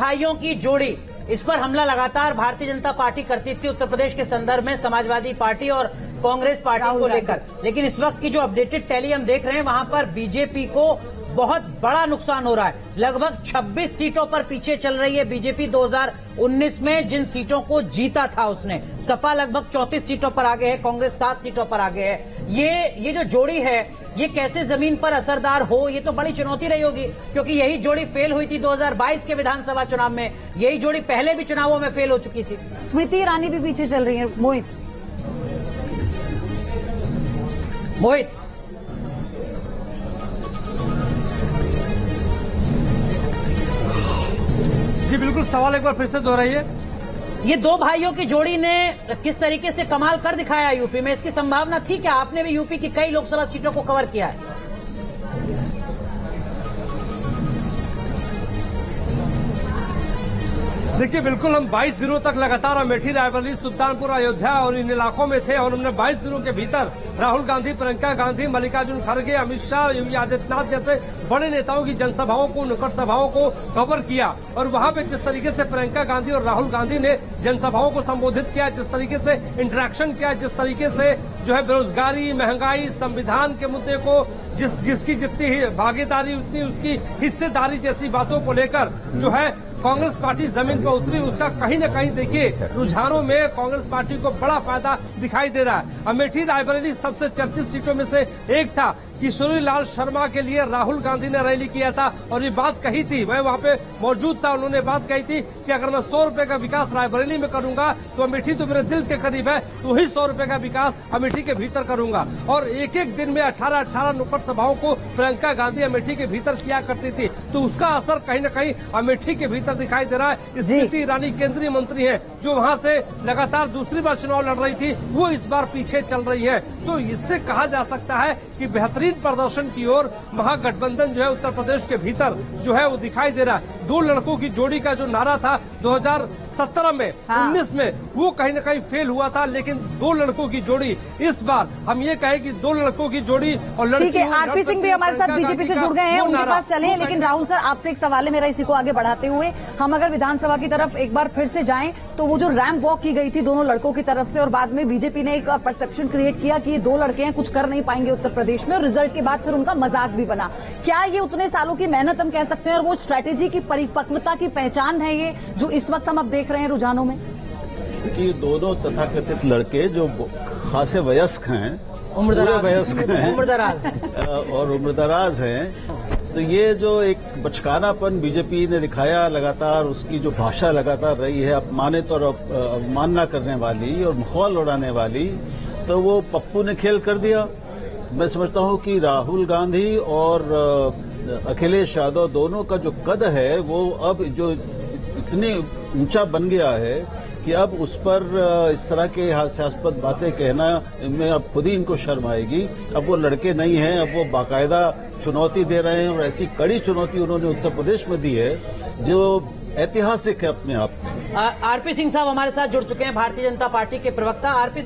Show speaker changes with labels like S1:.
S1: भाइयों की जोड़ी, इस पर हमला लगातार भारतीय जनता पार्टी करती थी उत्तर प्रदेश के संदर्भ में, समाजवादी पार्टी और कांग्रेस पार्टी को लेकर। लेकिन इस वक्त की जो अपडेटेड टैली हम देख रहे हैं, वहां पर बीजेपी को बहुत बड़ा नुकसान हो रहा है। लगभग 26 सीटों पर पीछे चल रही है बीजेपी। 2019 में जिन सीटों को जीता था उसने, सपा लगभग 34 सीटों पर आगे है, कांग्रेस 7 सीटों पर आगे है। ये जो जोड़ी है, ये कैसे जमीन पर असरदार हो, ये तो बड़ी चुनौती रही होगी, क्योंकि यही जोड़ी फेल हुई थी 2022 के विधानसभा चुनाव में। यही जोड़ी पहले भी चुनावों में फेल हो चुकी थी।
S2: स्मृति ईरानी भी पीछे चल रही है। मोहित
S3: जी बिल्कुल, सवाल एक बार फिर से दोहराइए।
S1: ये दो भाइयों की जोड़ी ने किस तरीके से कमाल कर दिखाया यूपी में, इसकी संभावना थी क्या? आपने भी यूपी की कई लोकसभा सीटों को कवर किया है।
S3: देखिए बिल्कुल, हम 22 दिनों तक लगातार अमेठी, रायबरेली, सुल्तानपुर, अयोध्या और इन इलाकों में थे और हमने 22 दिनों के भीतर राहुल गांधी, प्रियंका गांधी, मल्लिकार्जुन खड़गे, अमित शाह, योगी आदित्यनाथ जैसे बड़े नेताओं की जनसभाओं को, नुक्कड़ सभाओं को कवर किया। और वहां पे जिस तरीके से प्रियंका गांधी और राहुल गांधी ने जनसभाओं को संबोधित किया, जिस तरीके से इंटरेक्शन किया, जिस तरीके से जो है बेरोजगारी, महंगाई, संविधान के मुद्दे को जिसकी जितनी भागीदारी उतनी उसकी हिस्सेदारी जैसी बातों को लेकर जो है कांग्रेस पार्टी जमीन पर उतरी, उसका कहीं न कहीं देखिए रुझानों में कांग्रेस पार्टी को बड़ा फायदा दिखाई दे रहा है। अमेठी, रायबरेली सबसे चर्चित सीटों में से एक था। किशोरी लाल शर्मा के लिए राहुल गांधी ने रैली किया था और ये बात कही थी, मैं वहां पे मौजूद था, उन्होंने बात कही थी कि अगर मैं 100 रुपए का विकास रायबरेली में करूंगा तो अमेठी तो मेरे दिल के करीब है, तो ही 100 रुपए का विकास अमेठी के भीतर करूंगा। और एक एक दिन में 18 नुक्कड़ सभाओं को प्रियंका गांधी अमेठी के भीतर किया करती थी, तो उसका असर कहीं न कहीं अमेठी के भीतर दिखाई दे रहा है। स्मृति ईरानी केंद्रीय मंत्री है, जो वहां से लगातार दूसरी बार चुनाव लड़ रही थी, वो इस बार पीछे चल रही है। तो इससे कहा जा सकता है कि बेहतरीन प्रदर्शन की ओर महागठबंधन जो है उत्तर प्रदेश के भीतर जो है वो दिखाई दे रहा है। दो लड़कों की जोड़ी का जो नारा था 2017 में, 19 में, वो कहीं न कहीं फेल हुआ था, लेकिन दो लड़कों की जोड़ी इस बार हम ये कहें कि दो लड़कों की जोड़ी और लड़की।
S2: ठीक है, आरपी सिंह भी हमारे साथ बीजेपी से जुड़ गए हैं, उनके पास चले। लेकिन राहुल सर, आपसे एक सवाल है मेरा, इसी को आगे बढ़ाते हुए हम अगर विधानसभा की तरफ एक बार फिर से जाएं तो वो जो रैंप वॉक की गई थी दोनों लड़कों की तरफ से और बाद में बीजेपी ने एक परसेप्शन क्रिएट किया कि ये दो लड़के हैं, कुछ कर नहीं पाएंगे उत्तर प्रदेश में, और रिजल्ट के बाद फिर उनका मजाक भी बना। क्या ये उतने सालों की मेहनत हम कह सकते हैं और वो स्ट्रैटेजी की परिपक्वता की पहचान है ये जो इस वक्त हम अब देख रहे हैं रुझानों में?
S4: कि दोनों तथाकथित लड़के जो खासे वयस्क हैं,
S1: उम्रदराज
S4: और उम्रदराज हैं, तो ये जो एक बचकानापन बीजेपी ने दिखाया लगातार, उसकी जो भाषा लगातार रही है अपमानित और अवमानना करने वाली और माहौल उड़ाने वाली, तो वो पप्पू ने खेल कर दिया। मैं समझता हूं कि राहुल गांधी और अखिलेश यादव दोनों का जो कद है वो अब जो इतने ऊंचा बन गया है कि अब उस पर इस तरह के हास्यास्पद बातें कहना में अब खुद ही इनको शर्म आएगी। अब वो लड़के नहीं हैं, अब वो बाकायदा चुनौती दे रहे हैं और ऐसी कड़ी चुनौती उन्होंने उत्तर प्रदेश में दी है जो ऐतिहासिक है अपने आप में।
S1: आरपी सिंह साहब हमारे साथ जुड़ चुके हैं, भारतीय जनता पार्टी के प्रवक्ता। आरपी सिंह